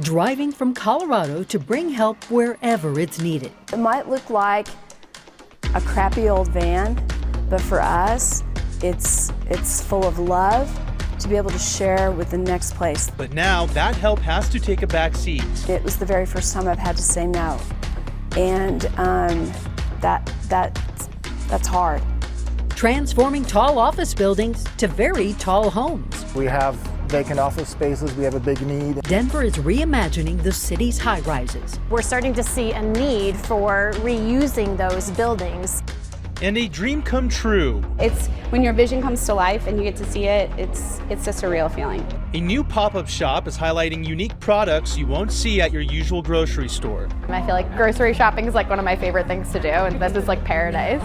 driving from Colorado to bring help wherever it's needed. It might look like a crappy old van, but for us, it's full of love to be able to share with the next place. But now that help has to take a back seat. It was the very first time I've had to say no, and that's hard. Transforming tall office buildings to very tall homes. We have vacant office spaces, we have a big need. Denver is reimagining the city's high-rises. We're starting to see a need for reusing those buildings. And a dream come true. It's when your vision comes to life and you get to see it, it's a surreal feeling. A new pop-up shop is highlighting unique products you won't see at your usual grocery store. I feel like grocery shopping is like one of my favorite things to do, and this is like paradise.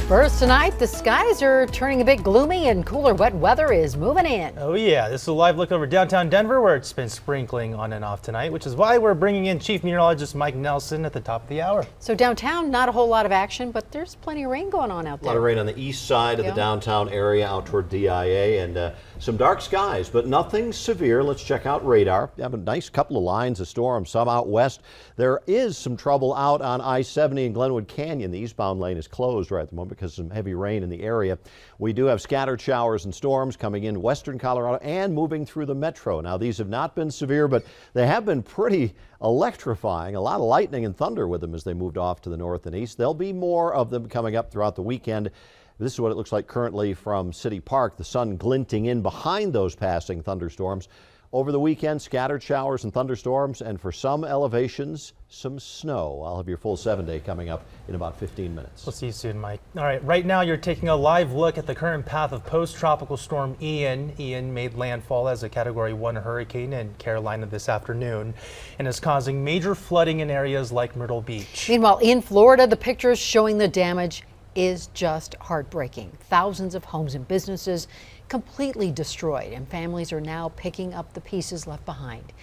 First tonight, the skies are turning a bit gloomy and cooler wet weather is moving in. Oh yeah, this is a live look over downtown Denver where it's been sprinkling on and off tonight, which is why we're bringing in Chief Meteorologist Mike Nelson at the top of the hour. So downtown, not a whole lot of action, but there's plenty of rain going on out there. A lot of rain on the east side of the downtown area out toward DIA, and some dark skies, but nothing severe. Let's check out radar. We have a nice couple of lines of storms, some out west. There is some trouble out on I-70 in Glenwood Canyon. The eastbound lane is closed right at the moment because of some heavy rain in the area. We do have scattered showers and storms coming in western Colorado and moving through the metro. Now, these have not been severe, but they have been pretty electrifying. A lot of lightning and thunder with them as they moved off to the north and east. There'll be more of them coming up throughout the weekend. This is what it looks like currently from City Park, the sun glinting in behind those passing thunderstorms. Over the weekend, scattered showers and thunderstorms, and for some elevations, some snow. I'll have your full 7-day coming up in about 15 minutes. We'll see you soon, Mike. All right, right now you're taking a live look at the current path of post-tropical storm Ian. Ian made landfall as a Category 1 hurricane in Carolina this afternoon and is causing major flooding in areas like Myrtle Beach. Meanwhile, in Florida, the pictures showing the damage is just heartbreaking. Thousands of homes and businesses completely destroyed, and families are now picking up the pieces left behind.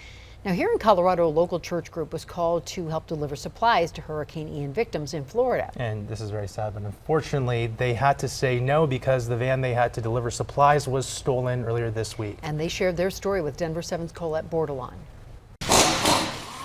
Now, here in Colorado, a local church group was called to help deliver supplies to Hurricane Ian victims in Florida. And this is very sad, but unfortunately, they had to say no because the van they had to deliver supplies was stolen earlier this week. And they shared their story with Denver 7's Colette Bordelon.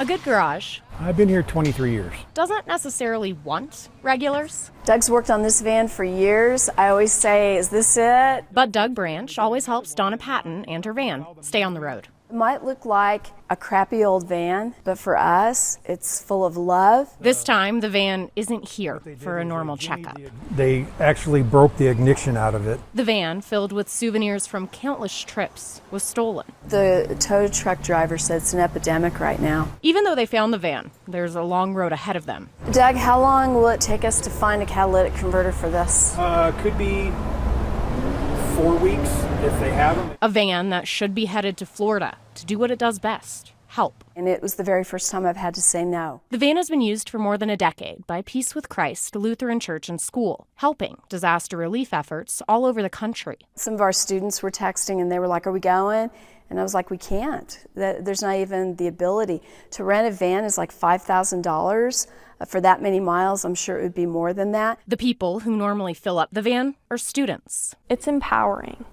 A good garage I've been here 23 years. doesn't necessarily want regulars, Doug's worked on this van for years. I always say, is this it? but Doug Branch always helps Donna Patton and her van stay on the road. It might look like a crappy old van, but for us, it's full of love. This time, the van isn't here for a normal checkup. They actually broke the ignition out of it. The van, filled with souvenirs from countless trips, was stolen. The tow truck driver said it's an epidemic right now. Even though they found the van, there's a long road ahead of them. Doug, how long will it take us to find a catalytic converter for this? Could be 4 weeks if they have them. A van that should be headed to Florida to do what it does best, help. And it was the very first time I've had to say no. The van has been used for more than a decade by Peace with Christ, Lutheran Church and School, helping disaster relief efforts all over the country. Some of our students were texting and they were like, are we going? And I was like, we can't. There's not even the ability. To rent a van is like $5,000 for that many miles. I'm sure it would be more than that. The people who normally fill up the van are students. It's empowering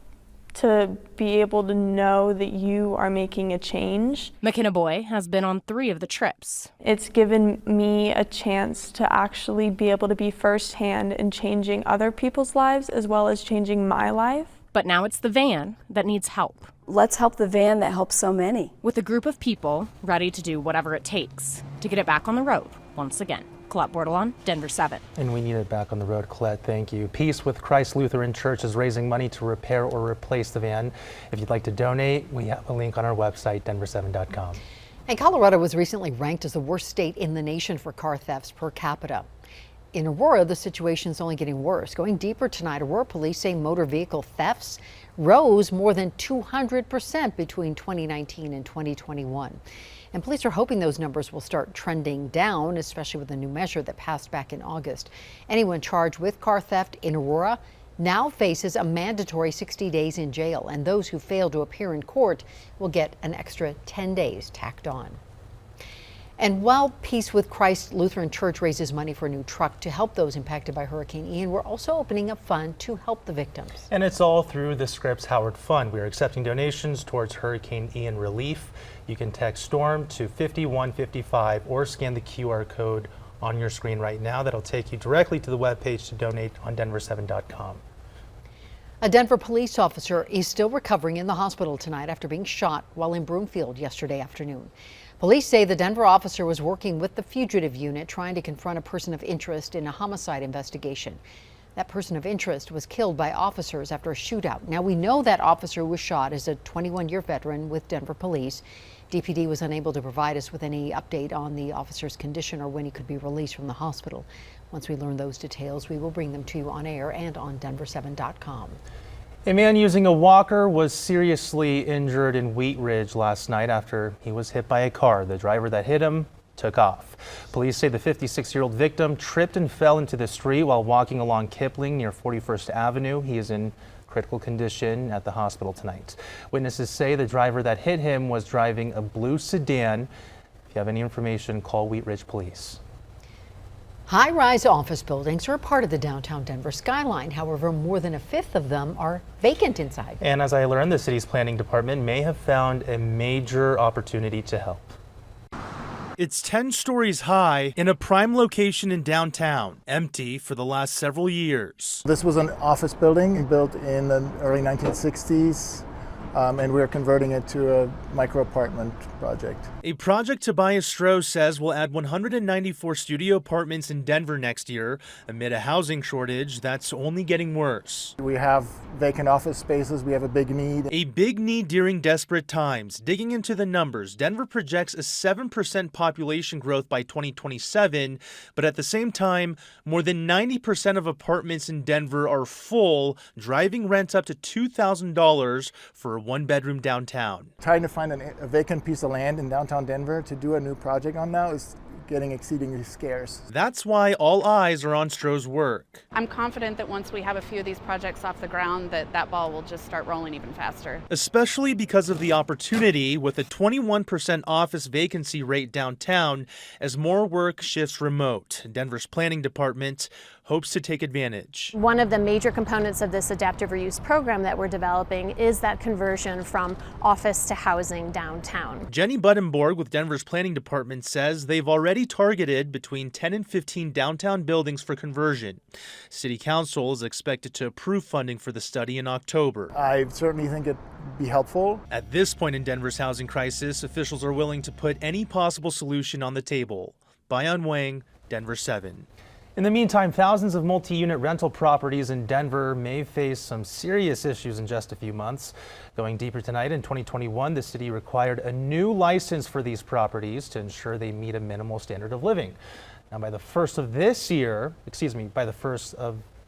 to be able to know that you are making a change. McKenna Boy has been on 3 of the trips. It's given me a chance to actually be able to be firsthand in changing other people's lives as well as changing my life. But now it's the van that needs help. Let's help the van that helps so many. With a group of people ready to do whatever it takes to get it back on the road once again. Colette Bordelon, Denver 7. And we need it back on the road, Colette. Thank you. Peace with Christ Lutheran Church is raising money to repair or replace the van. If you'd like to donate, we have a link on our website, denver7.com. And Colorado was recently ranked as the worst state in the nation for car thefts per capita. In Aurora, the situation is only getting worse. Going deeper tonight, Aurora police say motor vehicle thefts rose more than 200% between 2019 and 2021. And police are hoping those numbers will start trending down, especially with a new measure that passed back in August. Anyone charged with car theft in Aurora now faces a mandatory 60 days in jail, and those who fail to appear in court will get an extra 10 days tacked on. And while Peace with Christ Lutheran Church raises money for a new truck to help those impacted by Hurricane Ian, we're also opening a fund to help the victims. And it's all through the Scripps Howard Fund. We are accepting donations towards Hurricane Ian relief. You can text STORM to 5155 or scan the QR code on your screen right now. That'll take you directly to the webpage to donate on denver7.com. A Denver police officer is still recovering in the hospital tonight after being shot while in Broomfield yesterday afternoon. Police say the Denver officer was working with the fugitive unit trying to confront a person of interest in a homicide investigation. That person of interest was killed by officers after a shootout. Now we know that officer who was shot is a 21-year veteran with Denver police. DPD was unable to provide us with any update on the officer's condition or when he could be released from the hospital. Once we learn those details, we will bring them to you on air and on denver7.com. A man using a walker was seriously injured in Wheat Ridge last night after he was hit by a car. The driver that hit him took off. Police say the 56-year-old victim tripped and fell into the street while walking along Kipling near 41st Avenue. He is in critical condition at the hospital tonight. Witnesses say the driver that hit him was driving a blue sedan. If you have any information, call Wheat Ridge Police. High-rise office buildings are a part of the downtown Denver skyline. However, more than a fifth of them are vacant inside. And as I learned, the city's planning department may have found a major opportunity to help. It's 10 stories high in a prime location in downtown, empty for the last several years. This was an office building built in the early 1960s. And we're converting it to a micro apartment project. A project Tobias Stroh says will add 194 studio apartments in Denver next year amid a housing shortage that's only getting worse. We have vacant office spaces. We have a big need. A big need during desperate times. Digging into the numbers, Denver projects a 7% population growth by 2027, but at the same time, more than 90% of apartments in Denver are full, driving rents up to $2,000 for a one-bedroom downtown. Trying to find a vacant piece of land in downtown Denver to do a new project on now is getting exceedingly scarce. That's why all eyes are on Stroh's work. I'm confident that once we have a few of these projects off the ground, that ball will just start rolling even faster. Especially because of the opportunity with a 21% office vacancy rate downtown as more work shifts remote. Denver's planning department hopes to take advantage. One of the major components of this adaptive reuse program that we're developing is that conversion from office to housing downtown. Jenny Buddenborg with Denver's planning department says they've already targeted between 10 and 15 downtown buildings for conversion. City Council is expected to approve funding for the study in October. I certainly think it'd be helpful. At this point in Denver's housing crisis, officials are willing to put any possible solution on the table. Bayan Wang, Denver 7. In the meantime, thousands of multi-unit rental properties in Denver may face some serious issues in just a few months. Going deeper tonight, in 2021, the city required a new license for these properties to ensure they meet a minimal standard of living. Now, by the first of the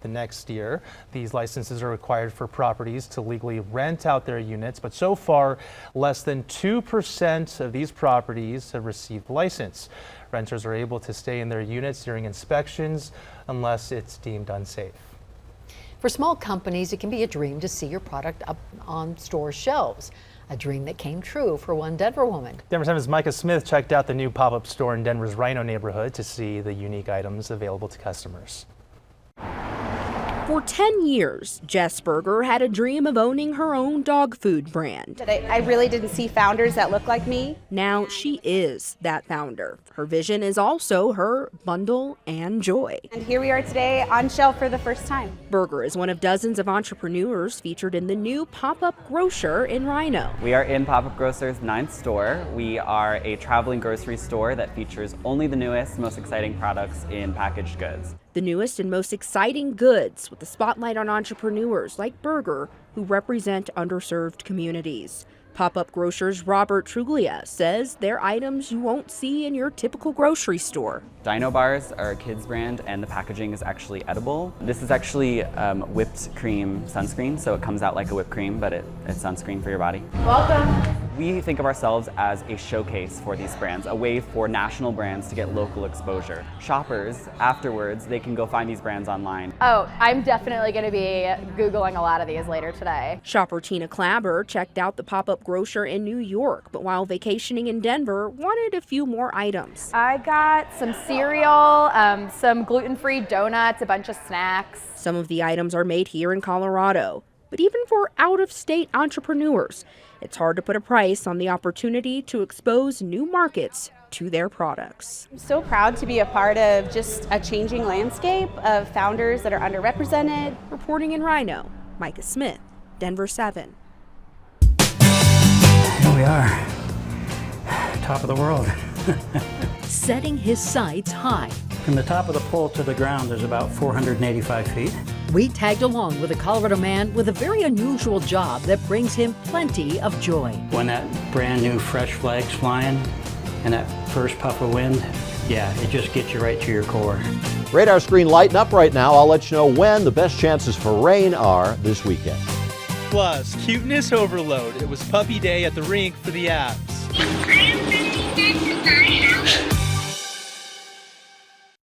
next year, these licenses are required for properties to legally rent out their units, but so far, less than 2% of these properties have received the license. Renters are able to stay in their units during inspections unless it's deemed unsafe. For small companies, it can be a dream to see your product up on store shelves. A dream that came true for one Denver woman. Denver 7's Micah Smith checked out the new pop-up store in Denver's Rhino neighborhood to see the unique items available to customers. For 10 years, Jess Berger had a dream of owning her own dog food brand. I really didn't see founders that look like me. Now she is that founder. Her vision is also her bundle and joy. And here we are today on shelf for the first time. Berger is one of dozens of entrepreneurs featured in the new PopUp Grocer in Rhino. We are in PopUp Grocer's 9th store. We are a traveling grocery store that features only the newest, most exciting products in packaged goods. The newest and most exciting goods, with a spotlight on entrepreneurs like Berger who represent underserved communities. PopUp Grocer's Robert Truglia says they're items you won't see in your typical grocery store. Dino Bars are a kids brand, and the packaging is actually edible. This is actually whipped cream sunscreen, so it comes out like a whipped cream, but it's sunscreen for your body. Welcome. We think of ourselves as a showcase for these brands, a way for national brands to get local exposure. Shoppers, afterwards, they can go find these brands online. Oh, I'm definitely going to be Googling a lot of these later today. Shopper Tina Clabber checked out the PopUp pop-up grocer in New York, but while vacationing in Denver, wanted a few more items. I got some cereal, some gluten-free donuts, a bunch of snacks. Some of the items are made here in Colorado, but even for out-of-state entrepreneurs, it's hard to put a price on the opportunity to expose new markets to their products. I'm so proud to be a part of just a changing landscape of founders that are underrepresented. Reporting in Rhino, Micah Smith, Denver 7. Here we are, top of the world. Setting his sights high. From the top of the pole to the ground, there's about 485 feet. We tagged along with a Colorado man with a very unusual job that brings him plenty of joy. When that brand new fresh flag's flying and that first puff of wind, yeah, it just gets you right to your core. Radar screen lighting up right now. I'll let you know when the best chances for rain are this weekend. Plus, cuteness overload. It was puppy day at the rink for the apps.